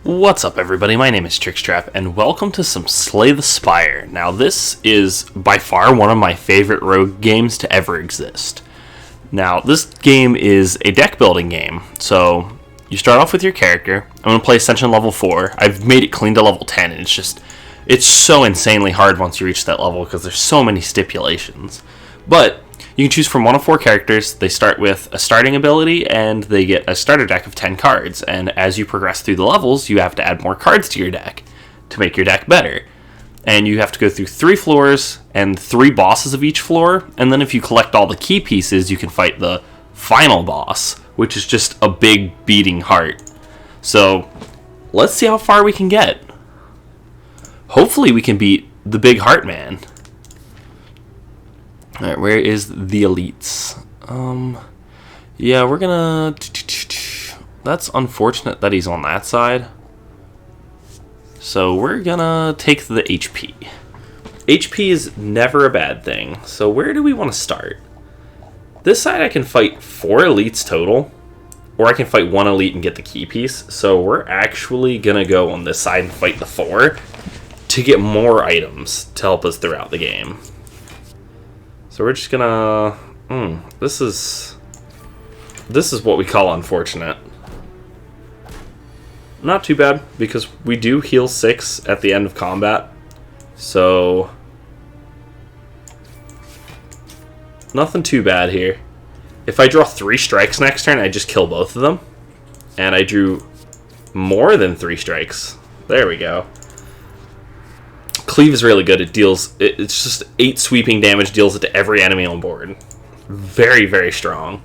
What's up, everybody? My name is Trickstrap, and welcome to some Slay the Spire. Now, this is by far one of my favorite rogue games to ever exist. Now, this game is a deck building game, so you start off with your character. I'm going to play Ascension level 4. I've made it clean to level 10, and it's so insanely hard once you reach that level because there's so many stipulations. But you can choose from one of 4 characters. They start with a starting ability, and they get a starter deck of 10 cards. And as you progress through the levels, you have to add more cards to your deck to make your deck better. And you have to go through 3 floors and 3 bosses of each floor. And then if you collect all the key pieces, you can fight the final boss, which is just a big beating heart. So let's see how far we can get. Hopefully we can beat the big heart man. Alright, where is the elites? Yeah, we're gonna... That's unfortunate that he's on that side. So we're gonna take the HP. HP is never a bad thing. So where do we want to start? This side I can fight 4 elites total. Or I can fight 1 elite and get the key piece. So we're actually gonna go on this side and fight the 4 to get more items to help us throughout the game. So we're just gonna... This is what we call unfortunate. Not too bad, because we do heal 6 at the end of combat. So nothing too bad here. If I draw 3 strikes next turn, I just kill both of them. And I drew more than 3 strikes. There we go. Cleave is really good. It's just 8 sweeping damage, deals it to every enemy on board. Very, very strong.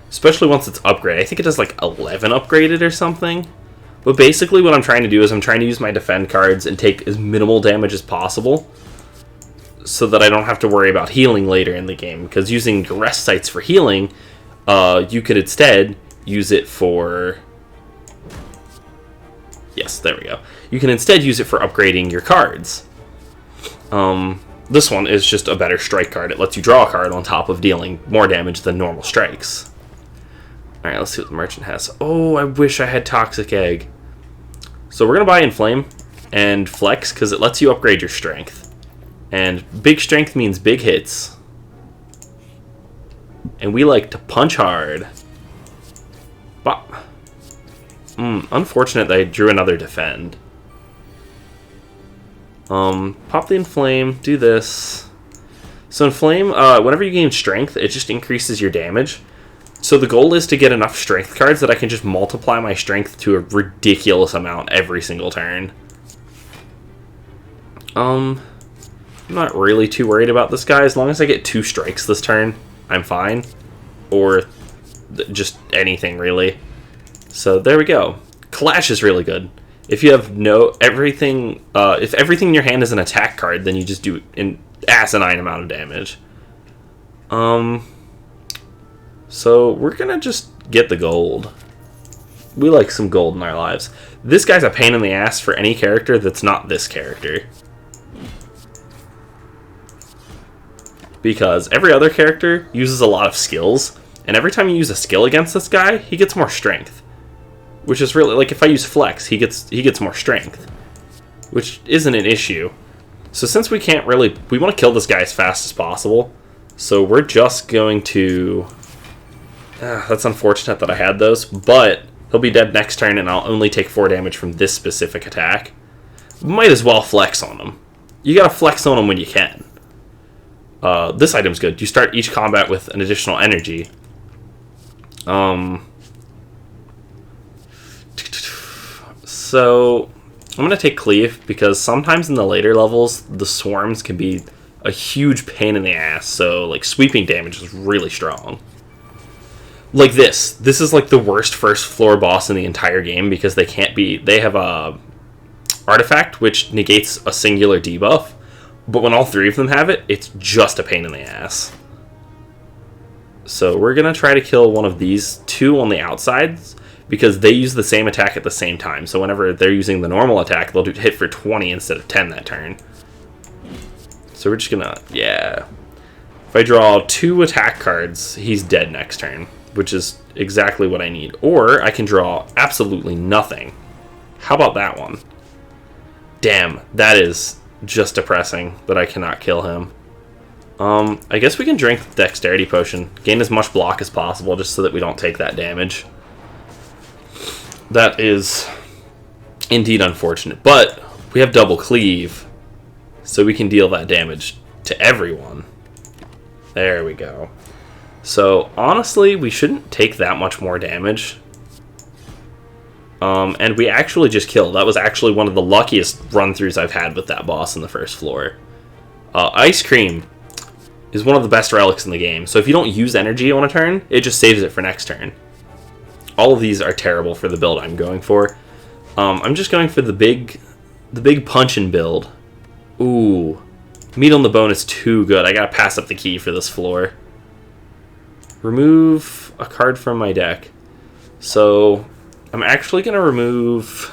Especially once it's upgraded. I think it does like 11 upgraded or something. But basically what I'm trying to do is I'm trying to use my defend cards and take as minimal damage as possible, so that I don't have to worry about healing later in the game. Because using your rest sites for healing, you could instead use it for... Yes, there we go. You can instead use it for upgrading your cards. This one is just a better strike card. It lets you draw a card on top of dealing more damage than normal strikes. Alright, let's see what the merchant has. Oh, I wish I had Toxic Egg. So we're going to buy Inflame and Flex because it lets you upgrade your strength. And big strength means big hits. And we like to punch hard. Bop. Unfortunate that I drew another defend. Pop the Inflame, do this. So Inflame, whenever you gain strength, it just increases your damage. So the goal is to get enough strength cards that I can just multiply my strength to a ridiculous amount every single turn. I'm not really too worried about this guy. As long as I get 2 strikes this turn, I'm fine. Or just anything, really. So there we go. Clash is really good. If you have if everything in your hand is an attack card, then you just do an asinine amount of damage. So we're gonna just get the gold. We like some gold in our lives. This guy's a pain in the ass for any character that's not this character. Because every other character uses a lot of skills, and every time you use a skill against this guy, he gets more strength. Which is really, like, if I use Flex, he gets more strength. Which isn't an issue. So since we can't really... We want to kill this guy as fast as possible. So we're just going to... that's unfortunate that I had those. But he'll be dead next turn, and I'll only take 4 damage from this specific attack. Might as well flex on him. You gotta flex on him when you can. This item's good. You start each combat with an additional energy. So, I'm going to take Cleave, because sometimes in the later levels, the swarms can be a huge pain in the ass, so, like, sweeping damage is really strong. Like this. This is, like, the worst first floor boss in the entire game, because they have a artifact, which negates a singular debuff, but when all 3 of them have it, it's just a pain in the ass. So, we're going to try to kill one of these 2 on the outsides, because they use the same attack at the same time. So whenever they're using the normal attack, they'll hit for 20 instead of 10 that turn. So we're just gonna... Yeah. If I draw 2 attack cards, he's dead next turn. Which is exactly what I need. Or I can draw absolutely nothing. How about that one? Damn, that is just depressing that I cannot kill him. I guess we can drink the Dexterity Potion. Gain as much block as possible just so that we don't take that damage. That is indeed unfortunate. But we have double cleave, so we can deal that damage to everyone. There we go. So, honestly, we shouldn't take that much more damage. And we actually just killed. That was actually one of the luckiest run-throughs I've had with that boss in the first floor. Ice Cream is one of the best relics in the game. So if you don't use energy on a turn, it just saves it for next turn. All of these are terrible for the build I'm going for. I'm just going for the big punch-in build. Ooh. Meat on the Bone is too good. I gotta pass up the key for this floor. Remove a card from my deck. So I'm actually gonna remove...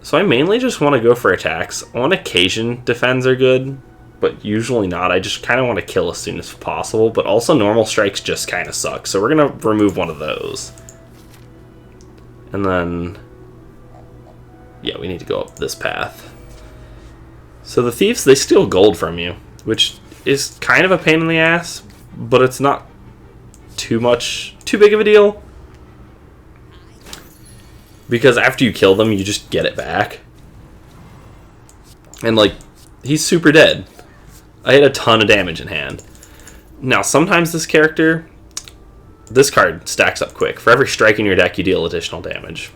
So I mainly just want to go for attacks. On occasion, defends are good, but usually not. I just kind of want to kill as soon as possible, but also normal strikes just kind of suck. So we're going to remove one of those. And then... yeah, we need to go up this path. So the Thieves, they steal gold from you, which is kind of a pain in the ass, but it's not too big of a deal. Because after you kill them, you just get it back. And, like, he's super dead. I had a ton of damage in hand. Now, sometimes this card stacks up quick. For every strike in your deck, you deal additional damage.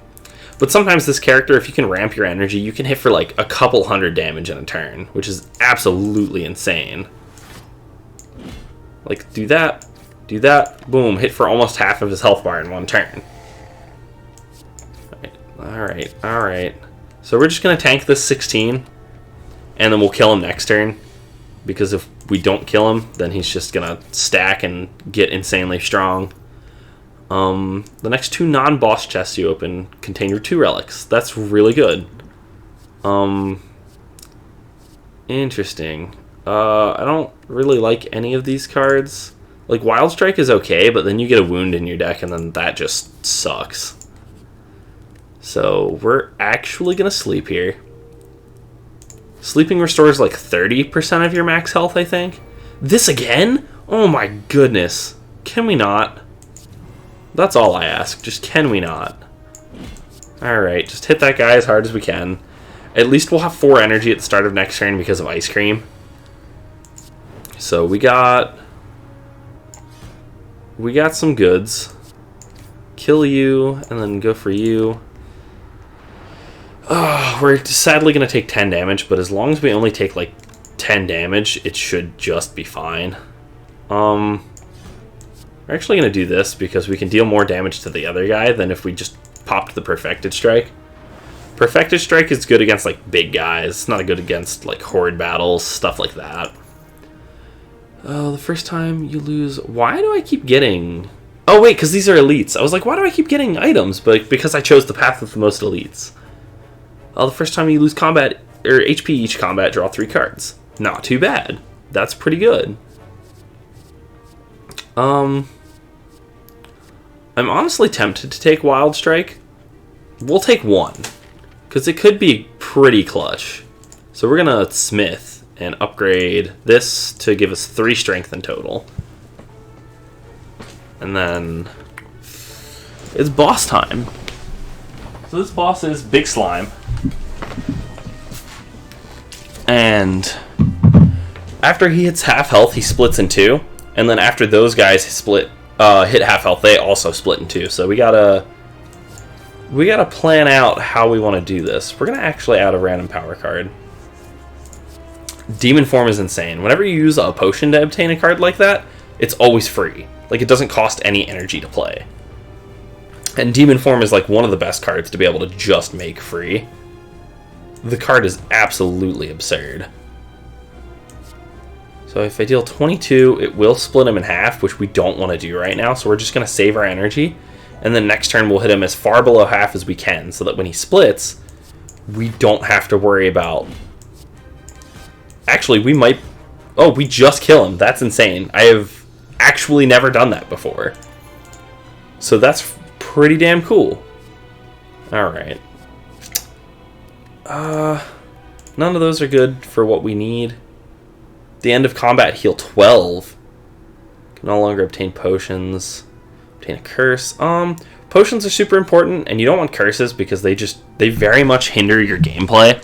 But sometimes this character, if you can ramp your energy, you can hit for, like, a couple hundred damage in a turn, which is absolutely insane. Like, do that, boom, hit for almost half of his health bar in one turn. Alright. So we're just going to tank this 16, and then we'll kill him next turn. Because if we don't kill him, then he's just going to stack and get insanely strong. The next 2 non-boss chests you open contain your 2 relics. That's really good. Interesting. I don't really like any of these cards. Like, Wild Strike is okay, but then you get a wound in your deck, and then that just sucks. So, we're actually going to sleep here. Sleeping restores like 30% of your max health, I think. This again? Oh my goodness. Can we not? That's all I ask. Just can we not? Alright, just hit that guy as hard as we can. At least we'll have 4 energy at the start of next turn because of Ice Cream. So we got some goods. Kill you, and then go for you. We're sadly going to take 10 damage, but as long as we only take, like, 10 damage, it should just be fine. We're actually going to do this because we can deal more damage to the other guy than if we just popped the Perfected Strike. Perfected Strike is good against, like, big guys. It's not good against, like, horde battles, stuff like that. The first time you lose... Why do I keep getting... Oh, wait, because these are elites. I was like, why do I keep getting items? But because I chose the path with the most elites. The first time you lose combat or HP each combat, draw 3 cards. Not too bad. That's pretty good. I'm honestly tempted to take Wild Strike. We'll take 1, because it could be pretty clutch. So we're gonna Smith and upgrade this to give us 3 strength in total. And then it's boss time. So this boss is Big Slime. And after he hits half health, he splits in 2. And then after those guys hit half health, they also split in 2. So we gotta plan out how we want to do this. We're gonna actually add a random power card. Demon Form is insane. Whenever you use a potion to obtain a card like that, it's always free. Like, it doesn't cost any energy to play. And Demon Form is like one of the best cards to be able to just make free. The card is absolutely absurd. So if I deal 22, it will split him in half, which we don't want to do right now. So we're just going to save our energy. And then next turn we'll hit him as far below half as we can, so that when he splits, we don't have to worry about... Actually, we might... Oh, we just kill him. That's insane. I have actually never done that before. So that's pretty damn cool. Alright. None of those are good for what we need. The end of combat, heal 12. Can no longer obtain potions. Obtain a curse. Potions are super important, and you don't want curses because they very much hinder your gameplay.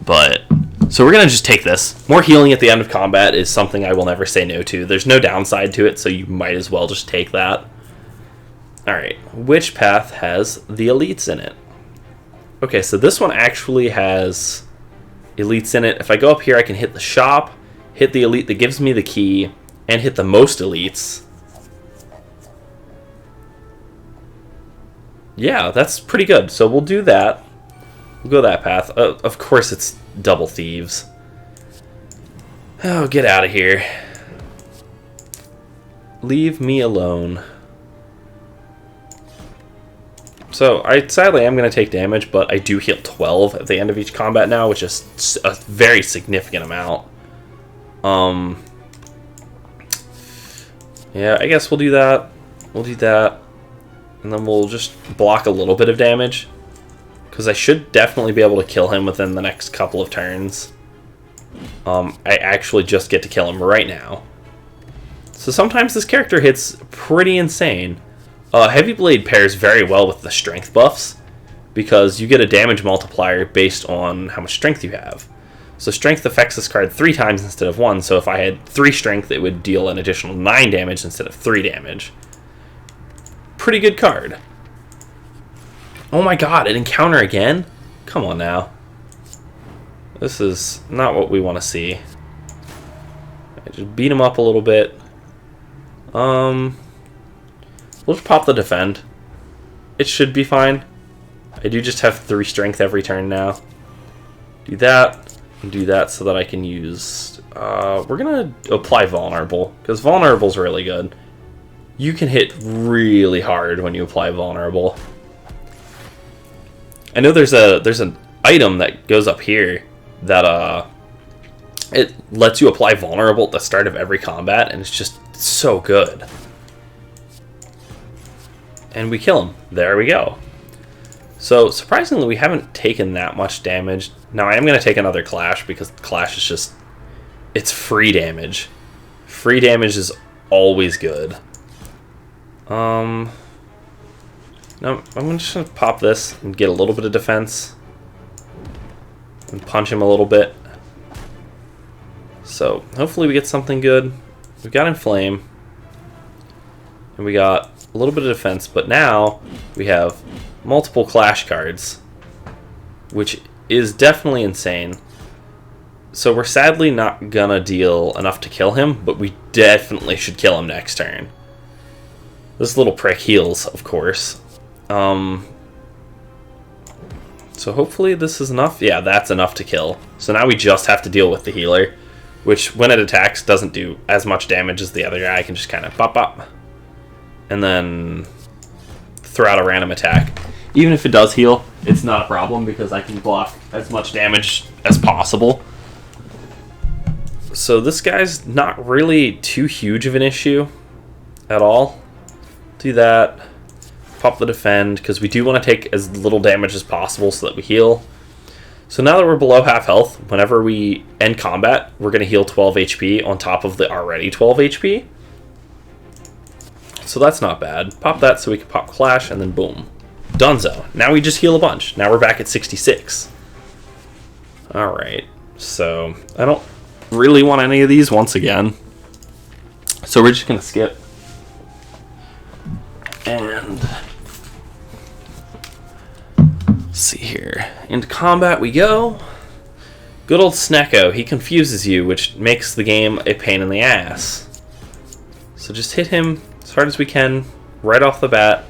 But, so we're going to just take this. More healing at the end of combat is something I will never say no to. There's no downside to it, so you might as well just take that. Alright, which path has the elites in it? Okay, so this one actually has elites in it. If I go up here, I can hit the shop, hit the elite that gives me the key, and hit the most elites. Yeah, that's pretty good. So we'll do that. We'll go that path. Of course it's double thieves. Oh, get out of here. Leave me alone. So, sadly am going to take damage, but I do heal 12 at the end of each combat now, which is a very significant amount. Yeah, I guess we'll do that. We'll do that. And then we'll just block a little bit of damage. Because I should definitely be able to kill him within the next couple of turns. I actually just get to kill him right now. So sometimes this character hits pretty insane. Heavy Blade pairs very well with the strength buffs, because you get a damage multiplier based on how much strength you have. So strength affects this card 3 times instead of 1, so if I had 3 strength, it would deal an additional 9 damage instead of 3 damage. Pretty good card. Oh my god, an encounter again? Come on now. This is not what we want to see. I just beat him up a little bit. We'll just pop the defend. It should be fine. I do just have 3 strength every turn now. Do that, and do that so that I can use... we're going to apply vulnerable, because vulnerable is really good. You can hit really hard when you apply vulnerable. I know there's an item that goes up here that it lets you apply vulnerable at the start of every combat, and it's just so good. And we kill him. There we go. So, surprisingly, we haven't taken that much damage. Now, I am going to take another Clash, because Clash is just... it's free damage. Free damage is always good. No, I'm just going to pop this and get a little bit of defense. And punch him a little bit. So, hopefully we get something good. We've got Inflame. And we got a little bit of defense, but now we have multiple Clash cards, which is definitely insane. So we're sadly not gonna deal enough to kill him, but we definitely should kill him next turn. This little prick heals, of course. So hopefully this is enough. Yeah, that's enough to kill. So now we just have to deal with the healer, which when it attacks doesn't do as much damage as the other guy. I can just kind of pop up and then throw out a random attack. Even if it does heal, it's not a problem because I can block as much damage as possible. So this guy's not really too huge of an issue at all. Do that. Pop the defend, because we do want to take as little damage as possible so that we heal. So now that we're below half health, whenever we end combat, we're going to heal 12 HP on top of the already 12 HP. So that's not bad. Pop that so we can pop Clash, and then boom. Dunzo. Now we just heal a bunch. Now we're back at 66. Alright. So, I don't really want any of these once again. So we're just going to skip. And... let's see here. Into combat we go. Good old Snecko. He confuses you, which makes the game a pain in the ass. So just hit him as hard as we can, right off the bat.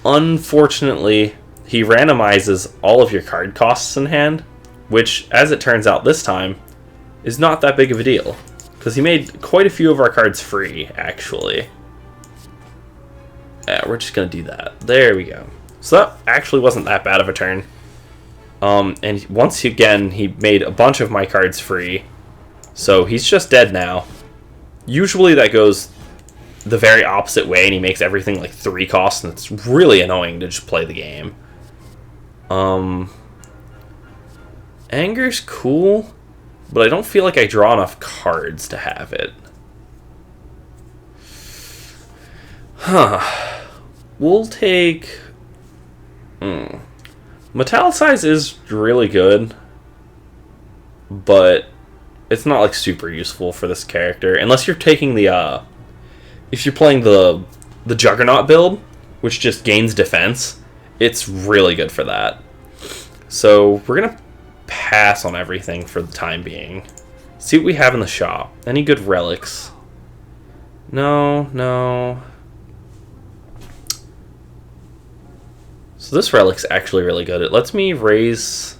Unfortunately, he randomizes all of your card costs in hand, which, as it turns out this time, is not that big of a deal. Because he made quite a few of our cards free, actually. Yeah, we're just going to do that. There we go. So that actually wasn't that bad of a turn. And once again, he made a bunch of my cards free. So he's just dead now. Usually that goes the very opposite way and he makes everything like 3 costs, and it's really annoying to just play the game. Anger's cool, but I don't feel like I draw enough cards to have it. Huh. We'll take... Metallicize is really good, but it's not like super useful for this character. Unless you're taking the... if you're playing the Juggernaut build, which just gains defense, it's really good for that. So we're going to pass on everything for the time being. See what we have in the shop. Any good relics? No. So this relic's actually really good. It lets me raise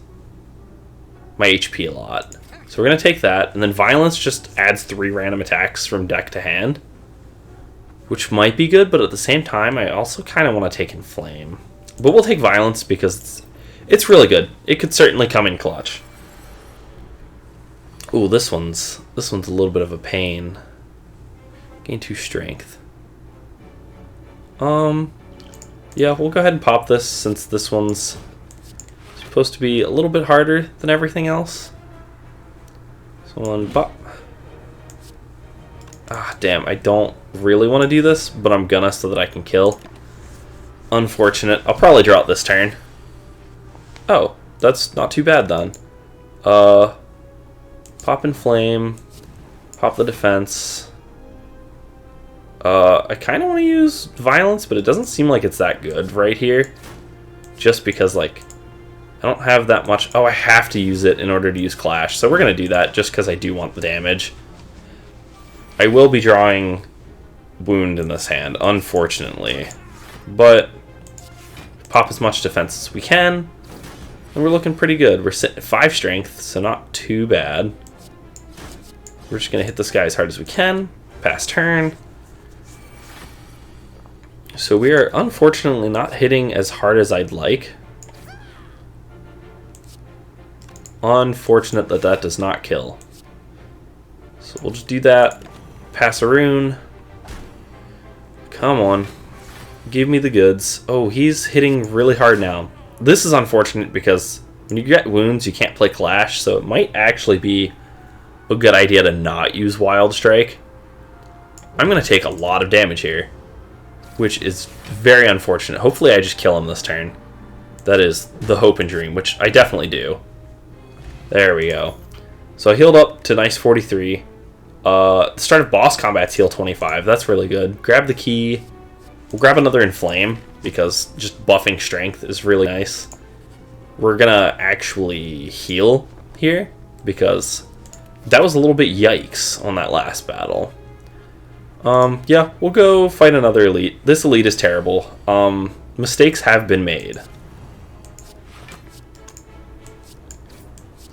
my HP a lot. So we're going to take that, and then Violence just adds 3 random attacks from deck to hand, which might be good, but at the same time, I also kind of want to take Inflame. But we'll take Violence because it's really good. It could certainly come in clutch. Ooh, this one's a little bit of a pain. Gain 2 strength. Yeah, we'll go ahead and pop this since this one's supposed to be a little bit harder than everything else. So one pop. Ah, damn, I don't really want to do this, but I'm gonna so that I can kill. Unfortunate. I'll probably draw it this turn. Oh, that's not too bad then. Pop Inflame. Pop the defense. I kind of want to use Violence, but it doesn't seem like it's that good right here. Just because, like, I don't have that much... Oh, I have to use it in order to use Clash. So we're going to do that just because I do want the damage. I will be drawing Wound in this hand, unfortunately. But pop as much defense as we can. And we're looking pretty good. We're sitting at 5 strength, so not too bad. We're just going to hit this guy as hard as we can. Pass turn. So we are unfortunately not hitting as hard as I'd like. Unfortunate that that does not kill. So we'll just do that. Pass a rune. Come on. Give me the goods. Oh, he's hitting really hard now. This is unfortunate because when you get wounds, you can't play Clash, so it might actually be a good idea to not use Wild Strike. I'm going to take a lot of damage here, which is very unfortunate. Hopefully I just kill him this turn. That is the hope and dream, which I definitely do. There we go. So I healed up to nice 43. The start of boss combat's heal 25. That's really good. Grab the key. We'll grab another Inflame, because just buffing strength is really nice. We're gonna actually heal here, because that was a little bit yikes on that last battle. Yeah, we'll go fight another elite. This elite is terrible. Mistakes have been made.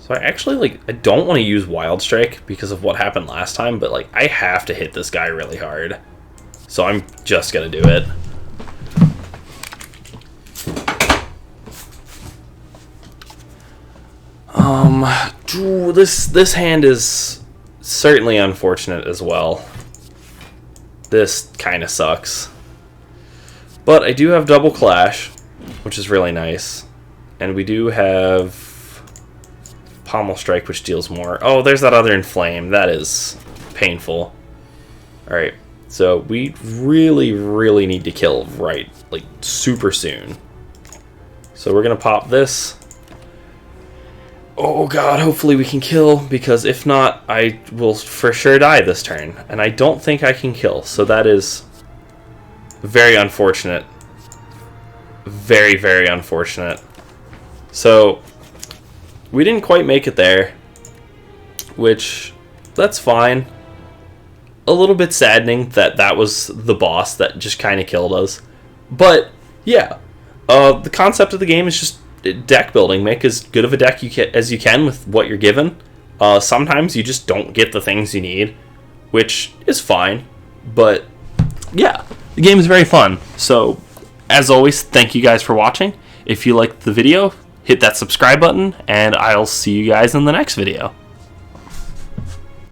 So I actually, I don't want to use Wild Strike because of what happened last time, but, I have to hit this guy really hard. So I'm just gonna do it. This hand is certainly unfortunate as well. This kind of sucks. But I do have double Clash, which is really nice. And we do have Pommel Strike, which deals more. Oh, there's that other Inflame. That is painful. Alright, so we really, really need to kill super soon. So we're going to pop this. Oh god, hopefully we can kill, because if not, I will for sure die this turn. And I don't think I can kill, so that is very unfortunate. Very, very unfortunate. So, we didn't quite make it there, which, that's fine. A little bit saddening that that was the boss that just kind of killed us. But, yeah, the concept of the game is just deck building. Make as good of a deck as you can with what you're given. Sometimes you just don't get the things you need, which is fine. But yeah, the game is very fun. So as always, thank you guys for watching. If you liked the video, hit that subscribe button, and I'll see you guys in the next video.